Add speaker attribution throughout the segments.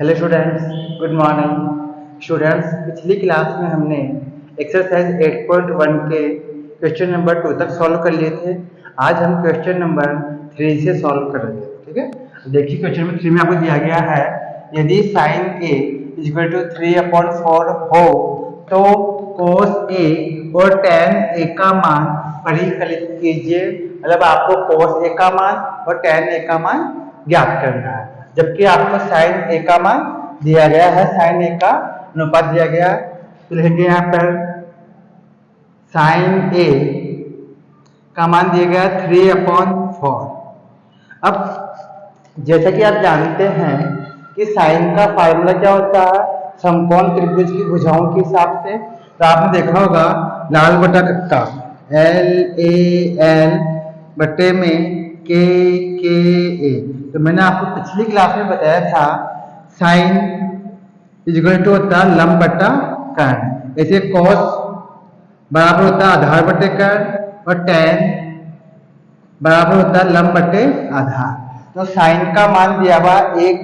Speaker 1: Hello students, good morning. Students, पिछली class में हमने एक्सरसाइज 8.1 के क्वेश्चन नंबर 2 तक सॉल्व कर लिए थे। आज हम क्वेश्चन नंबर 3 से सॉल्व करेंगे। ठीक है, देखिए क्वेश्चन नंबर 3 में आपको दिया गया है, यदि साइन ए इक्वल टू 3/4 हो तो cos ए और tan ए का मान परिकलित कीजिए। मतलब आपको cos ए का मान और tan ए का मान ज्ञात करना है, जबकि आपको साइन ए का मान दिया गया है, साइन ए का अनुपात दिया गया है। तो लिखेंगे यहाँ पर साइन ए का मान दिया गया 3/4। अब जैसा कि आप जानते हैं कि साइन का फार्मूला क्या होता है, समकोण त्रिभुज की भुजाओं के हिसाब से। तो आपने देखा होगा लाल बटा कक्का LAL बटे में KKA। तो मैंने आपको पिछली क्लास में बताया था साइन इक्वल टू होता है लंब बटा कर्ण। ऐसे कॉस बराबर होता है आधार बटे कर्ण और tan बराबर होता है लंब बटे आधार। तो साइन का मान दिया हुआ एक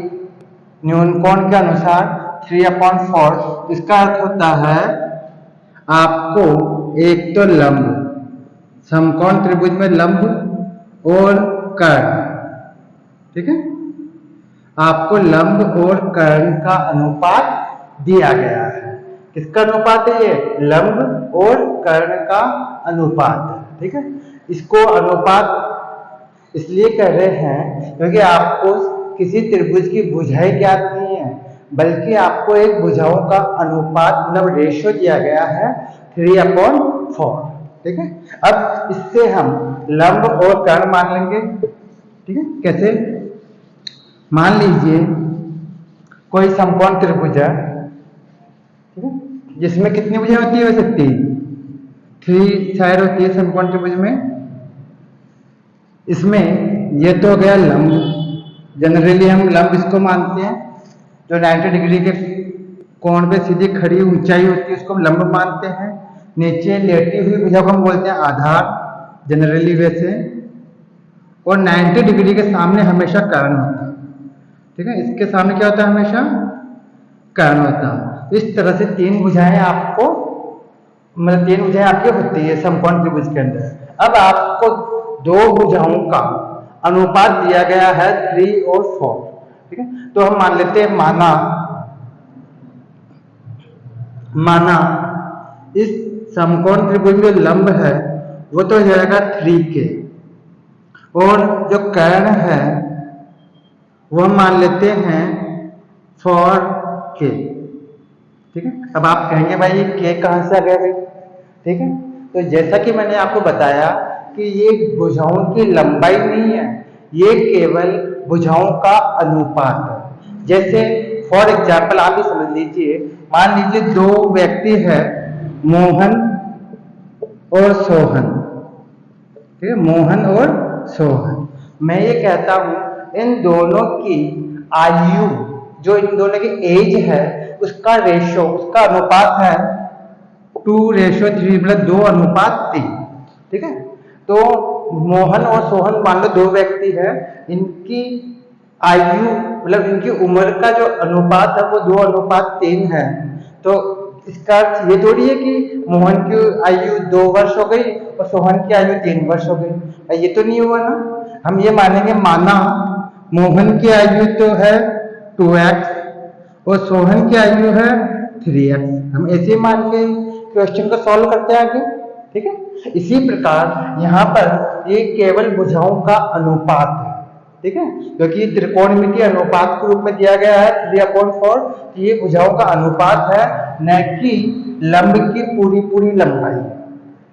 Speaker 1: न्यूनकोण के अनुसार 3/4। इसका अर्थ होता है आपको एक तो लंब, समकोण त्रिभुज में लंब और कर्ण, ठीक है, आपको लंब और कर्ण का अनुपात दिया गया है। किसका अनुपात है ये? लंब और कर्ण का अनुपात है। ठीक है, इसको अनुपात इसलिए कह रहे हैं क्योंकि आपको किसी त्रिभुज की भुजाएं ज्ञात नहीं है, बल्कि आपको एक भुजाओं का अनुपात मतलब रेशियो दिया गया है 3/4। ठीक है, अब इससे हम लंब और कर्ण मान लेंगे। ठीक है, कैसे? मान लीजिए कोई समकोण त्रिभुज है, ठीक है, जिसमें कितनी भुजाएं होती है? वैसे 3 साइड होती है समकोण त्रिभुज में। इसमें ये तो हो गया लंब, जनरली हम लंब इसको मानते हैं जो 90 डिग्री के कोण पे सीधी खड़ी ऊंचाई होती है, उसको हम लंब मानते हैं। नीचे लेटी हुई भुजा को हम बोलते हैं आधार, जनरली वैसे। और 90 डिग्री के सामने हमेशा कर्ण होता है। ठीक है, इसके सामने क्या होता है? हमेशा कर्ण होता है। इस तरह से 3 भुजाएं आपको, मतलब 3 भुजाएं आपकी होती है समकोण त्रिभुज के अंदर। अब आपको 2 भुजाओं का अनुपात दिया गया है 3 और 4। ठीक है, तो हम मान लेते हैं माना इस समकोण त्रिभुज में जो लंब है वो तो हो जाएगा 3K और जो कर्ण है वो हम मान लेते हैं 4K। ठीक है, अब आप कहेंगे भाई ये K कहाँ से आ गया भाई? ठीक है, तो जैसा कि मैंने आपको बताया कि ये भुजाओं की लंबाई नहीं है, ये केवल भुजाओं का अनुपात है। जैसे फॉर एग्जाम्पल आप ही समझ लीजिए, मान लीजिए 2 व्यक्ति है, मोहन और सोहन। ठीक है, मोहन और सोहन। मैं ये कहता हूं इन दोनों की आयु, जो इन दोनों की एज है, उसका रेशो, उसका अनुपात है 2:3, मतलब 2:3। ठीक है, तो मोहन और सोहन मान लो 2 व्यक्ति है, इनकी आयु मतलब इनकी उम्र का जो अनुपात है वो 2:3 है। तो इसका अर्थ ये थोड़ी है कि मोहन की आयु 2 वर्ष हो गई और सोहन की आयु 3 वर्ष हो गई। ये तो नहीं हुआ ना। हम ये मानेंगे, माना मोहन की आयु तो है 2x और सोहन की आयु है 3x। हम ऐसे मान के क्वेश्चन को सॉल्व करते हैं आगे। ठीक है, इसी प्रकार यहाँ पर ये केवल भुजाओं का अनुपात है। ठीक है, क्योंकि ये त्रिकोणमितीय अनुपात के रूप में दिया गया है 3/4। तो ये भुजाओं का अनुपात है, न कि लंब की पूरी लंबाई।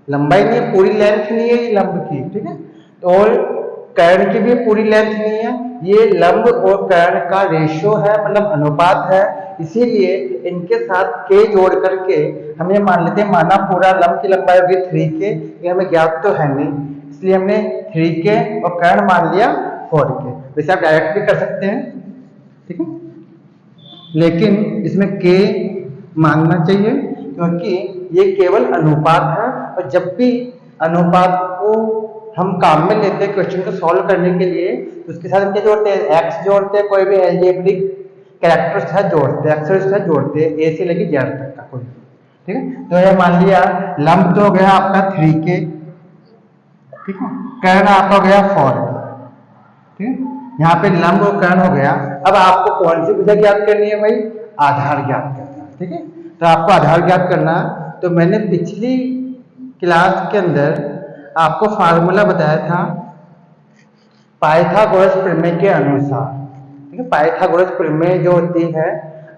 Speaker 1: लंबाई नहीं है, पूरी लेंथ नहीं है ये लंब की। ठीक है, तो और कर्ण की भी पूरी लेंथ नहीं है, ये लंब और कर्ण का रेशियो है, मतलब अनुपात है। इसीलिए इनके साथ k जोड़ करके हम ये मान लेते हैं, माना पूरा लंब की लंबाई होगी 3K, ये हमें ज्ञात तो है नहीं, इसलिए हमने 3K और कर्ण मान लिया 4K। वैसे आप डायरेक्ट भी कर सकते हैं, ठीक है, लेकिन इसमें k मानना चाहिए क्योंकि ये केवल अनुपात है। और जब भी अनुपात को हम काम में लेते हैं क्वेश्चन को सॉल्व करने के लिए, तो उसके साथ हम क्या जोड़ते हैं? x जोड़ते हैं, कोई भी एल्जेब्रिक कैरेक्टर्स है जोड़ते हैं, अक्षर है जोड़ते हैं, ए से लेके जेड तक का कोई, ठीक है। तो ये मान लिया लंब तो हो गया आपका 3K, ठीक है, कर्ण आपका हो गया 4K, ठीक है। यहाँ पे लंब और कर्ण हो गया। अब आपको कौन सी भुजा ज्ञात करनी है भाई? आधार ज्ञात करना है, ठीक है। तो आपको आधार ज्ञात करना, तो मैंने पिछली क्लास के अंदर आपको फार्मूला बताया था पाइथागोरस प्रमेय के अनुसार, ठीक है। पाइथागोरस प्रमेय जो होती है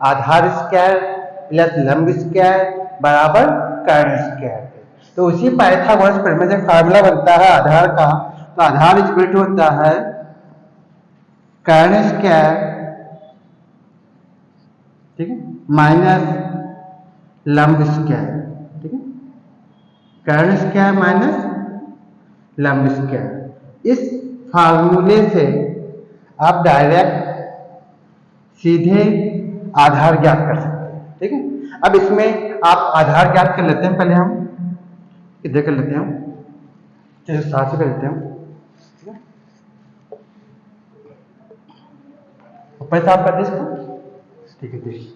Speaker 1: आधार स्क्वायर प्लस लंब स्क्वायर बराबर कर्ण स्क्वायर, तो उसी पाइथागोरस प्रमेय से फार्मूला बनता है आधार का। तो आधार इक्वल टू होता है कर्ण स्क्वायर, ठीक है, माइनस लंब स्क्वायर, ठीक है, कर्ण स्क्वायर माइनस लंब स्क्वायर। इस फार्मूले से आप डायरेक्ट सीधे आधार ज्ञात कर सकते हैं, ठीक है। अब इसमें आप आधार ज्ञात कर लेते हैं, पहले हम इधर कर लेते हैं, चलिए साथ से कर लेते हैं, ठीक है। पैसा आप कर दीजिए, ठीक है, देखिए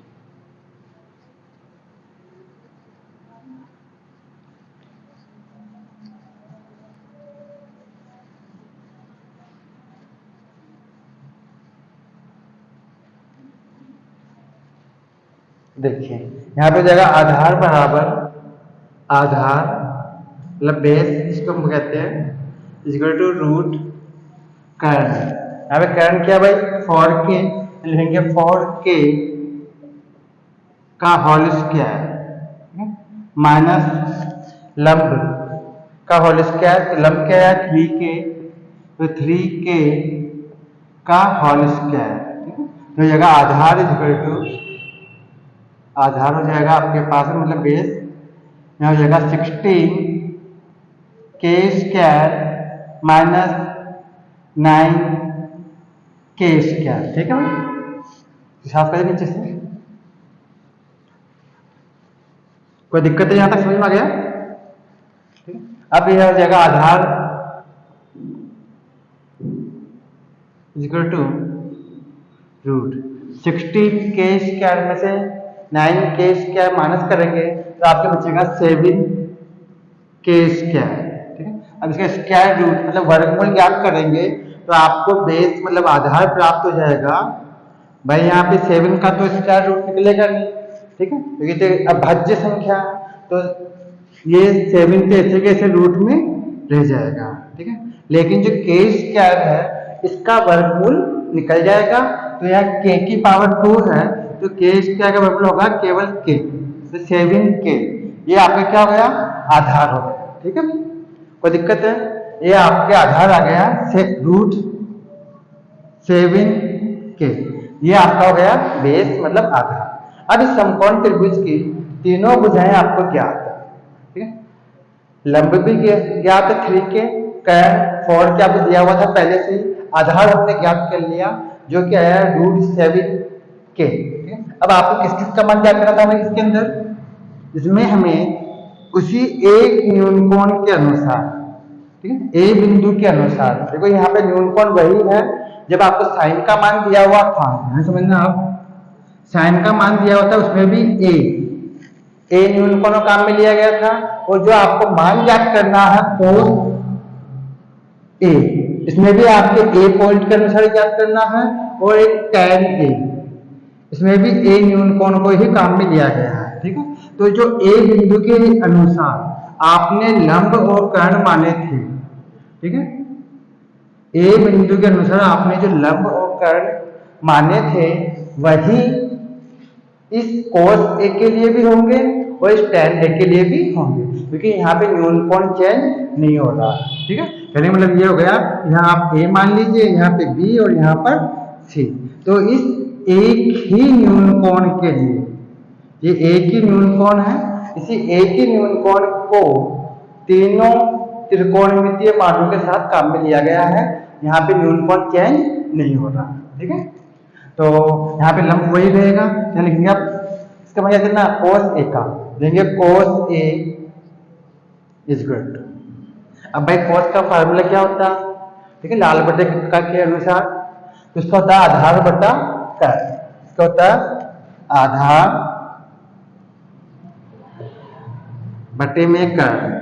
Speaker 1: देखिए यहाँ पे जाएगा आधार बराबर आधार मतलब बेस, इसको हम कहते हैं इक्वल टू रूट कर्ण। यहाँ पे कर्ण क्या भाई? 4K, लिखेंगे 4K का होल स्क्वायर माइनस लंब का होल स्क्वायर, तो लंब क्या है? 3K, तो 3K का होल स्क्वायर, ठीक है। तो जगह आधार इक्वल टू आधार हो जाएगा आपके पास मतलब बेस, यहाँ हो जाएगा 16K square minus 9K square, ठीक है। साफ करें नीचे से, कोई दिक्कत है यहाँ तक समझ में आ गया? ठीक है। अब यह हो जाएगा आधार equal to root 16K square में से 9K स्क्वायर माइनस करेंगे तो आपके बचेगा 7K स्क्वायर, ठीक है। अब इसका स्क्वायर रूट मतलब वर्गमूल ज्ञात करेंगे तो आपको बेस मतलब आधार प्राप्त हो जाएगा। भाई यहाँ पे 7 का तो स्क्वायर रूट निकलेगा नहीं, ठीक है, क्योंकि तो अभाज्य संख्या, तो ये 7 के ऐसे कैसे रूट में रह जाएगा, ठीक है। लेकिन जो K स्क्वायर है इसका वर्गमूल निकल जाएगा, तो यहाँ K की पावर 2 है, तो K स्क्वायर का वर्गमूल होगा केवल K, तो 7K, ये आपका क्या हो गया? आधार हो गया, ठीक है। कोई दिक्कत है? ये आपके आधार आ गया से रूट 7K, ये आपका हो गया बेस मतलब आधार। अब इस समकोण त्रिभुज की तीनों भुजाएं आपको ज्ञात है, ठीक है। लंब भी ज्ञात है 3K, कर्ण 4K आपको दिया हुआ था पहले से ही, आधार हमने ज्ञात कर लिया जो कि आया रूट 7K, ठीक है। अब आपको किस किस का मान ज्ञात करना था हमें इसके अंदर? इसमें हमें उसी एक न्यूनकोण के अनुसार, ठीक है, ए बिंदु के अनुसार, देखो यहाँ पे न्यूनकोण वही है जब आपको साइन का मान दिया हुआ था, समझना आप, साइन का मान दिया हुआ था उसमें भी ए न्यूनकोण काम में लिया गया था, और जो आपको मान ज्ञात करना है कोस ए, इसमें भी आपके ए पॉइंट के अनुसार ज्ञात करना है, और एक tan ए, इसमें भी ए न्यूनकोण को ही काम में लिया गया है, ठीक है। तो जो ए बिंदु के अनुसार आपने लंब और कर्ण माने थे, ठीक है, ए बिंदु के अनुसार आपने जो लंब और कर्ण माने थे वही इस cos ए के लिए भी होंगे और इस tan ए के लिए भी होंगे, क्योंकि यहाँ पे न्यूनकोण चेंज नहीं हो रहा, ठीक है। कहने मतलब ये हो गया, यहाँ आप a मान लीजिए, यहाँ पे b और यहाँ पर c, तो इस एक ही न्यूनकोण के लिए, ये एक ही न्यूनकोण है, इसी एक ही न्यूनकोण को तीनों त्रिकोणमितीय मानों के साथ काम में लिया गया है, यहाँ पे न्यूनकोण चेंज नहीं हो रहा, ठीक है। तो यहाँ पे लंब वही रहेगा, यहाँ लिखेंगे आप इसका मतलब कितना cos ए का, लेंगे cos A is equal to, अब भाई cos का फार्मूला क्या होता है? ठीक है, लाल बटे का के अनुसार तो इसका होता है आधार बटा कर्ण, क्या होता है, आधार बटे में कर्ण।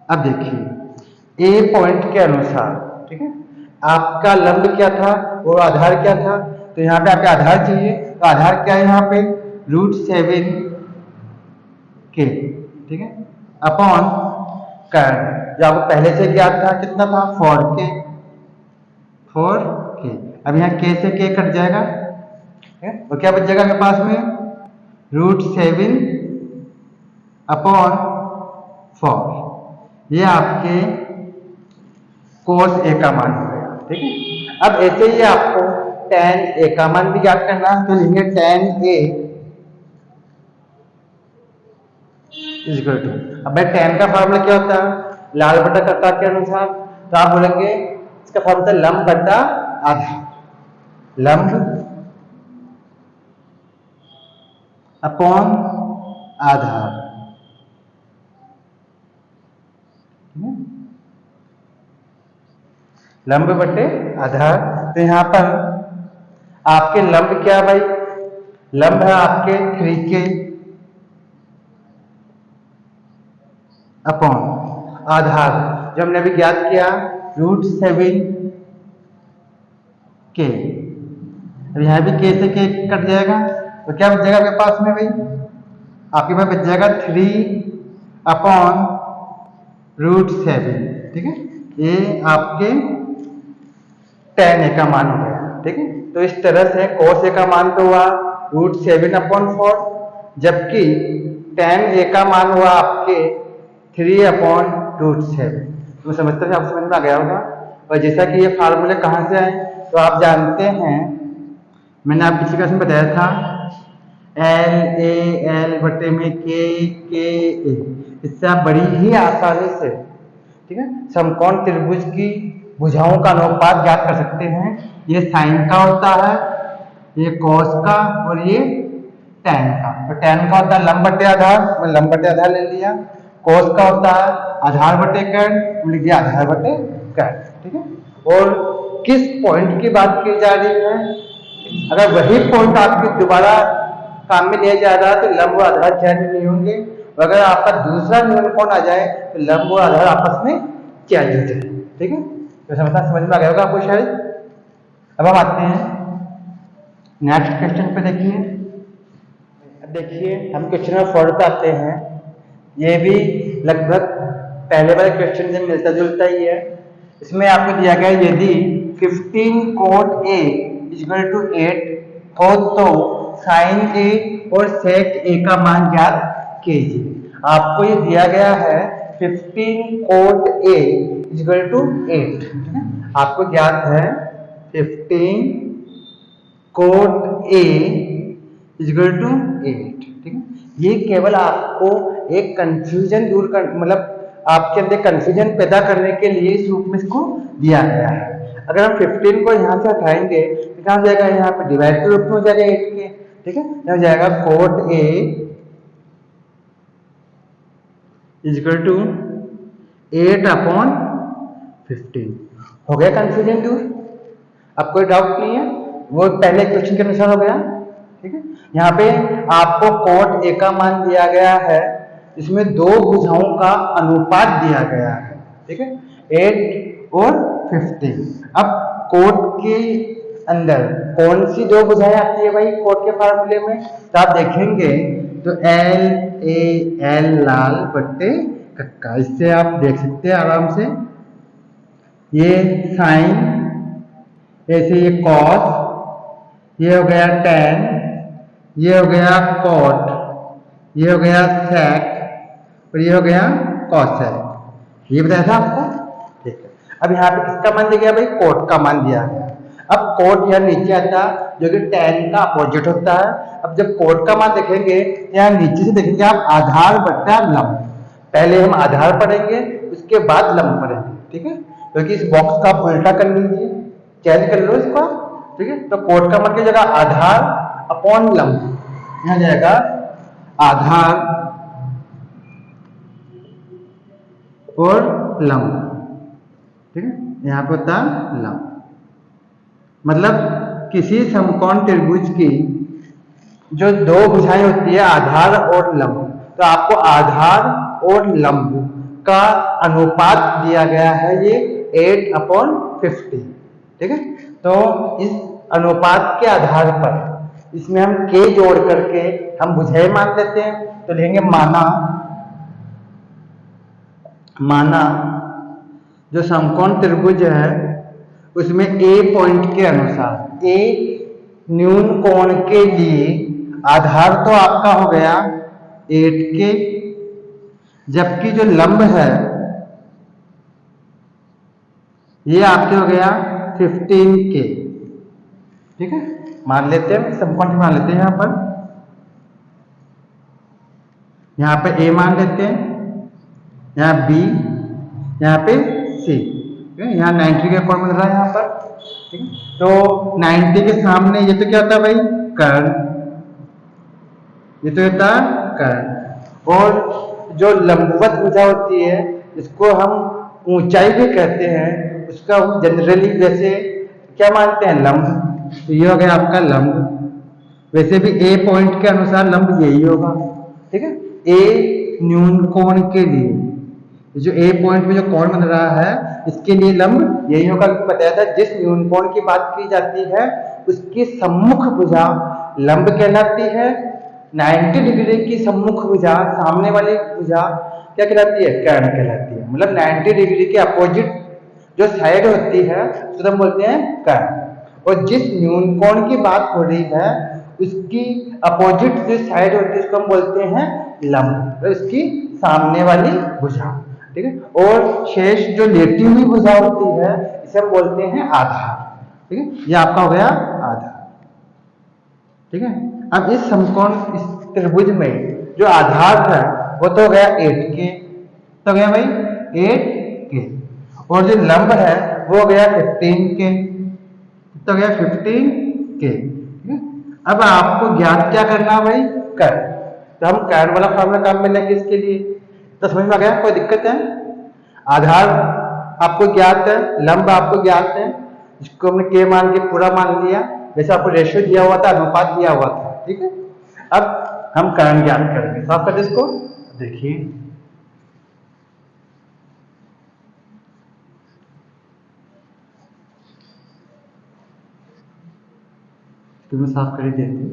Speaker 1: अब देखिए ए पॉइंट के अनुसार, ठीक है, आपका लंब क्या था और आधार क्या था, तो यहाँ पे आपके आधार चाहिए, तो आधार क्या है यहाँ पे, √7 के, ठीक है, अपॉन कर्ण जो आपको पहले से ज्ञात था, कितना था, 4 के। अब यहाँ के से के कट जाएगा, और क्या बच जाएगा मेरे पास में, √7 अपॉन 4। ये आपके cos a का मान हो गया, ठीक है। अब ऐसे ही आपको tan a का मान भी ज्ञात करना है, तो लिखेंगे tan a इक्वल टू, अब भाई tan का फॉर्मूला क्या होता है, लाल बटा कटा के अनुसार, तो आप बोलेंगे इसका फॉर्मूला लंब बटा आधार, लंब अपॉन आधार, लंब बटे आधार। तो यहां पर आपके लंब क्या है भाई, लंब है आपके 3k अपॉन आधार जो हमने अभी ज्ञात किया √7 के। अब यहाँ भी के से के कट जाएगा, तो क्या बच जाएगा आपके पास में भाई, आपके पास बच जाएगा 3 अपॉन √7, ठीक है। ये आपके tan a का मान हो गया, ठीक है। तो इस तरह से cos a का मान तो हुआ √7 अपॉन 4, जबकि tan a का मान हुआ आपके 3 अपॉन √7। तो समझते हैं, आपको समझ में आ गया होगा। और जैसा कि ये फार्मूले कहाँ से आए, तो आप जानते हैं, मैंने आप पिछले क्लास में बताया था L बटे में K A, इससे आप बड़ी ही आसानी से, ठीक है, समकोण त्रिभुज की भुजाओं का अनुपात ज्ञात कर सकते हैं। ये साइन का होता है, ये कॉस का, और ये टैन का। तो टैन का होता है लंब बटे आधार, मैं लंब बटे आधार ले लिया। कॉस का होता है आधार बटे कर्ण, लिख दिया आधार बटे कर्ण, ठीक है। और किस पॉइंट की बात की जा रही है, अगर वही पॉइंट आपके दोबारा काम में लिया जा रहा है तो लंब और आधार चेंज नहीं होंगे, और अगर आपका दूसरा नियम कोण आ जाए तो लंब और आधार आपस में चेंज हो जाए, ठीक है। तो समझ में आ गया होगा आपको शायद। अब हम आते हैं नेक्स्ट क्वेश्चन पे, देखिए। अब देखिए हम क्वेश्चन नंबर 4 पे आते हैं। ये भी लगभग पहले वाले क्वेश्चन से मिलता जुलता ही है। इसमें आपको दिया गया यदि 15 cot a इक्वल टू 8 हो तो sin a और sec a का मान ज्ञात कीजिए। आपको ये दिया गया है 15 cot a इक्वल टू 8, आपको ज्ञात है 15 cot a इक्वल टू 8, ठीक है। ये केवल आपको एक कंफ्यूजन दूर कर, मतलब आपके अंदर कंफ्यूजन पैदा करने के लिए इस रूप में इसको दिया गया है। अगर हम 15 को यहाँ से हटाएंगे तो कहाँ जाएगा, यहाँ पे डिवाइड के रूप में हो जाएगा 8 के, ठीक है। यहाँ जाएगा cot a equal to 8 upon 15। हो गया कंफ्यूजन दूर, अब कोई डाउट नहीं है, वो पहले क्वेश्चन के अनुसार हो गया, ठीक है। यहाँ पे आपको cot a का मान दिया गया है, इसमें दो भुजाओं का अनुपात दिया गया है, ठीक है, 8 और 15। अब cot के अंदर कौन सी दो भुजाएं आती है भाई cot के फार्मूले में, तो आप देखेंगे तो L लाल बट्टे कक्का, इससे आप देख सकते हैं आराम से। ये साइन, ऐसे ये कॉस, ये हो गया टैन, ये हो गया कॉट, ये हो गया सेक, और ये हो गया कॉसेक। ये बताया था आपको, ठीक है। अब यहाँ पे किसका मान दिया गया भाई, कोट का मान दिया गया। अब कोट यहाँ नीचे आता है जो कि टैन का अपोजिट होता है। अब जब कोट का मान देखेंगे यहाँ नीचे से देखेंगे आप आधार बट्टा लंब, पहले हम आधार पढ़ेंगे उसके बाद लंब पढ़ेंगे, ठीक है। क्योंकि इस बॉक्स का आप उल्टा कर लीजिए, चेंज कर लो इसको, ठीक है। तो कोट का मान की जगह आधार अपॉन लंब, यहाँ जाएगा आधार और लंब, ठीक है। यहाँ पे होता है लंब, मतलब किसी समकोण त्रिभुज की जो दो भुजाएं होती है, आधार और लंब, तो आपको आधार और लंब का अनुपात दिया गया है ये 8/50। ठीक है, तो इस अनुपात के आधार पर इसमें हम k जोड़ करके हम भुजाएं मान लेते हैं। तो लेंगे माना माना जो समकोण त्रिभुज है उसमें a पॉइंट के अनुसार, a न्यून कोण के लिए आधार तो आपका हो गया 8k, जबकि जो लंब है ये आपके हो गया 15k। ठीक है, मान लेते हैं, समकोण मान लेते हैं। यहाँ पे a मान लेते हैं, यहाँ b, यहाँ पे c। यहाँ 90 का कोण बन रहा है यहाँ पर। ठीक है, तो 90 के सामने ये तो क्या होता है भाई, कर्ण, ये तो होता है कर्ण। और जो लंबवत भुजा होती है इसको हम ऊंचाई भी कहते हैं, उसका जनरली वैसे क्या मानते हैं, लंब। तो ये हो गया आपका लंब। वैसे भी ए पॉइंट के अनुसार लंब यही होगा। ठीक है, ए न्यून कोण के लिए, जो ए पॉइंट में जो कोण बन रहा है इसके लिए लंब यही होगा। बताया था जिस न्यून कोण की बात की जाती है उसकी सम्मुख भुजा लंब कहलाती है। 90 डिग्री की सम्मुख भुजा, सामने वाली भुजा क्या कहलाती है, कर्ण कहलाती है। मतलब 90 डिग्री के अपोजिट जो साइड होती है उसको हम बोलते हैं कर्ण। और जिस न्यून कोण की बात हो रही है उसकी अपोजिट जो साइड होती है उसको हम बोलते हैं लंब, तो इसकी सामने वाली भुजा। ठीक है, और शेष जो लेटी हुई भुजा होती है इसे हम बोलते हैं आधार। ठीक है, ये आपका हो गया आधार। ठीक है, अब इस समकोण, इस त्रिभुज में जो आधार है वो तो हो गया 8k, तो गया भाई 8k, और जो लंब है वो हो गया 15k, तो गया 15k। अब आपको ज्ञात क्या करना है भाई, कर्ण। तो हम कर्ण वाला फॉर्मूला काम में लेंगे इसके लिए। तो समझ में आ गया, कोई दिक्कत है? आधार आपको ज्ञात है, लंब आपको ज्ञात है, इसको हमने के मान के पूरा मान लिया, वैसे आपको रेशियो दिया हुआ था, अनुपात दिया हुआ था। ठीक है, अब हम कर्ण ज्ञात करेंगे। साफ कर दे इसको, देखिए मैं साफ कर ही देती हूँ।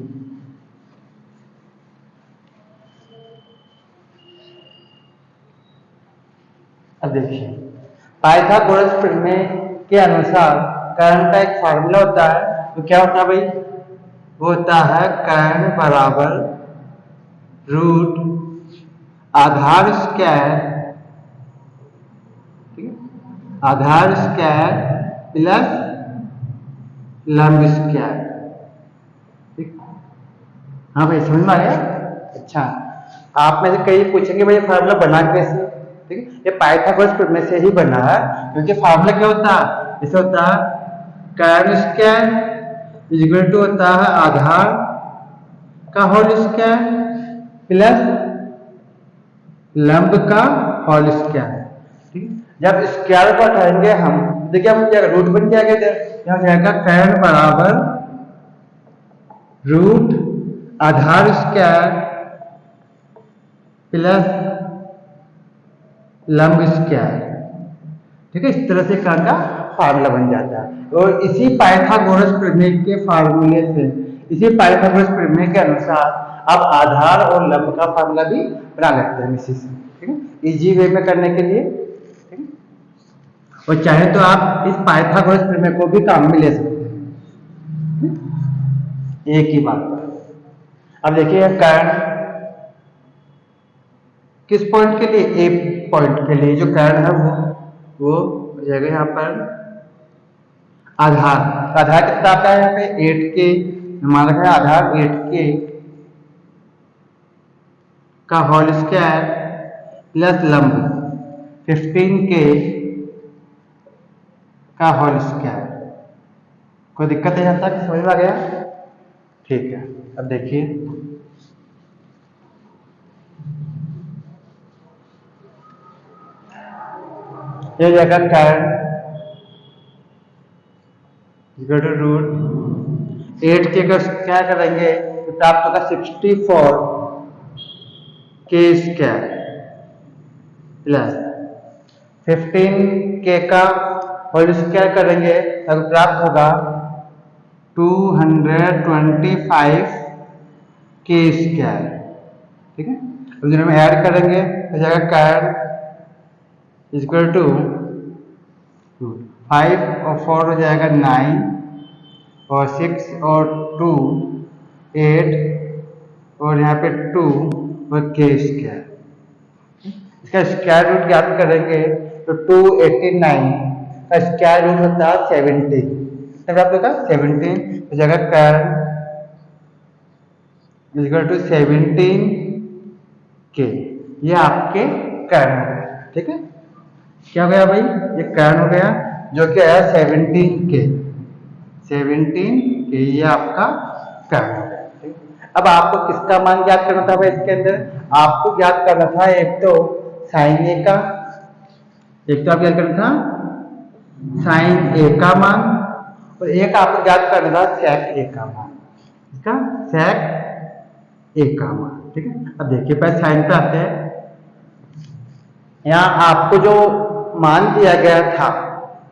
Speaker 1: अब देखिए, पाइथागोरस प्रमेय के अनुसार कर्ण का एक फार्मूला होता है, तो क्या होता है भाई, वो होता है कर्ण बराबर रूट आधार स्क्वायर, ठीक है, आधार स्क्वायर प्लस लंब स्क्वायर। ठीक, हाँ भाई समझ में आ गया। अच्छा, आप में से कई पूछेंगे भाई फार्मूला बना कैसे। ठीक है, ये पाइथागोरस प्रमेय से ही बना है, क्योंकि फार्मूला क्या होता है, जैसे होता है कर्ण स्क्वायर इक्वल टू होता है आधार का होल स्क्वायर प्लस लंब का होल स्क्वायर। ठीक, जब स्क्वायर को हटाएंगे हम, देखिए हम क्या रूट बन जाएगा इधर, यहाँ जाएगा कर्ण बराबर रूट आधार स्क्वायर प्लस लंब स्क्वायर। ठीक है, इस तरह से कर्ण का फार्मूला बन जाता है। और इसी पाइथागोरस प्रमेय के फार्मूले से, इसी पाइथागोरस प्रमेय के अनुसार आप आधार और लंब का फार्मूला भी बना लेते हैं इसी से। ठीक है, इजी वे में करने के लिए। ठीक है, और चाहे तो आप इस पाइथागोरस प्रमेय को भी काम में ले सकते हैं एक ही बात पर। अब देखिए कर्ण किस पॉइंट के लिए, ए पॉइंट के लिए जो कर्ण है वो हो जाएगा यहाँ पर आधार। आधार कितना आता है यहाँ पे 8k, हमारा है आधार 8k का होल स्क्वायर प्लस लंब 15k का होल स्क्वायर। कोई दिक्कत है यहाँ तक, समझ में आ गया? ठीक है, अब देखिए ये जगह कर्ण इक्वल टू रूट 8 के का क्या करेंगे तो प्राप्त होगा 64 के स्क्वायर प्लस 15 के का होल स्क्वायर करेंगे तब प्राप्त होगा 225 के स्क्वायर। ठीक है, अब जब हम ऐड करेंगे तो जाएगा कैर इक्वल टू 5 और 4 हो जाएगा 9 और 6 और 2 8 और यहाँ पे 2 और के स्क्वायर। इसका स्क्वायर रूट ज्ञात करेंगे तो 289 का स्क्वायर रूट होता है 17, तब आप लोग का 17 तो जगह कर इक्वल टू 17 के, ये आपके कर्न हो गया। ठीक है, क्या हो गया भाई, ये कर्न हो गया जो कि है 17 के, 17 के ये आपका कर्न हो गया। ठीक, अब आपको किसका मान ज्ञात करना था भाई, इसके अंदर आपको ज्ञात करना था एक तो साइन ए का, एक तो आप ज्ञात करना था साइन ए का मान और एक आपको ज्ञात करना था सेक ए का मान, इसका सेक ए का मान। ठीक है, अब देखिए पहले साइन पे आते हैं। यहाँ आपको जो मान दिया गया था,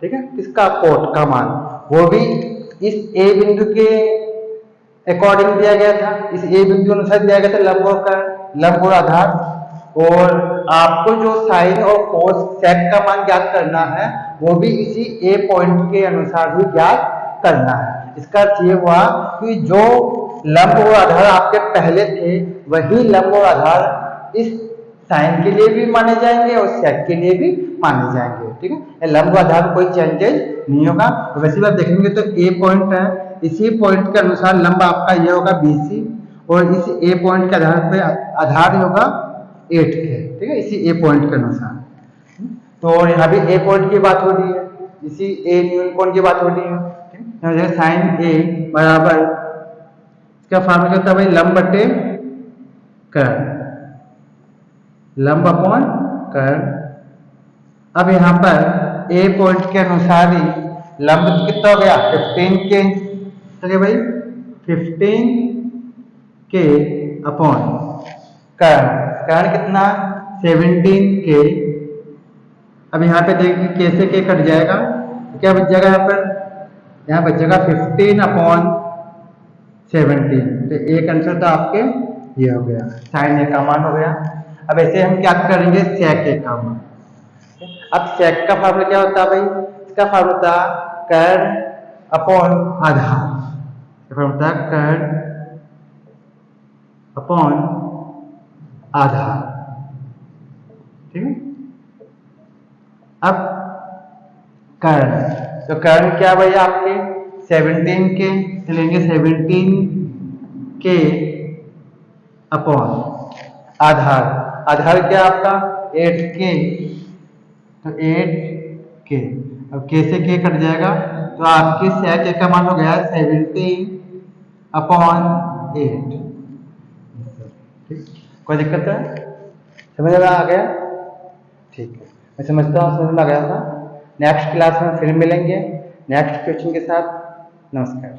Speaker 1: ठीक है, किसका कोट का मान, वो भी इस ए बिंदु के अकॉर्डिंग दिया गया था, इस ए बिंदु अनुसार दिया गया था लंब और आधार। और आपको जो साइन और कोस सेक का मान ज्ञात करना है वो भी इसी ए पॉइंट के अनुसार ही ज्ञात करना है। इसका अर्थ ये हुआ कि जो लंब और आधार आपके पहले थे वही लंब और आधार इस साइन के लिए भी माने जाएंगे और सेक के लिए भी माने जाएंगे। ठीक है, लंब और आधार कोई चेंजेस नहीं होगा। तो वैसे बात देखेंगे तो ए पॉइंट है, इसी पॉइंट के अनुसार लंब आपका ये होगा BC और इस ए पॉइंट के आधार पे आधार होगा 8 के। ठीक है, इसी ए पॉइंट के अनुसार। तो यहाँ भी ए पॉइंट की बात हो रही है, इसी ए न्यून कोण की बात हो रही है। साइन ए बराबर इसका फॉर्मूला क्या होता है भाई, लंब बटे कर्ण, लंब अपॉन कर्ण। अब यहाँ पर ए पॉइंट के अनुसार ही लंब कितना हो गया 15 के, चलिए भाई 15 के अपॉन कर्ण, कर्ण कितना 17 के। अब यहाँ पे देखिए कैसे के कट जाएगा, क्या बच जाएगा यहाँ बचेगा 15 अपॉन 17, तो एक आंसर तो आपके ये हो गया, साइन ए का मान हो गया। अब ऐसे हम क्या करेंगे सेक ए का मान। अब सेक का फॉर्मूला क्या होता है भाई, इसका फॉर्मूला था कर्ण अपॉन आधार, फॉर्मूला कर्ण अपॉन आधार। ठीक है, अब कर्ण, तो कर्ण क्या भाई आपके 17 के, चलेंगे 17 के अपॉन आधार, आधार क्या आपका 8 के, तो 8 के, अब के से के कट जाएगा तो आपके सेक ए का मान हो गया 17 अपॉन 8। ठीक, कोई दिक्कत है, समझ में आ गया? ठीक है, मैं समझता हूँ समझ में आ गया था। नेक्स्ट क्लास में फिर मिलेंगे नेक्स्ट क्वेश्चन के साथ। नमस्कार।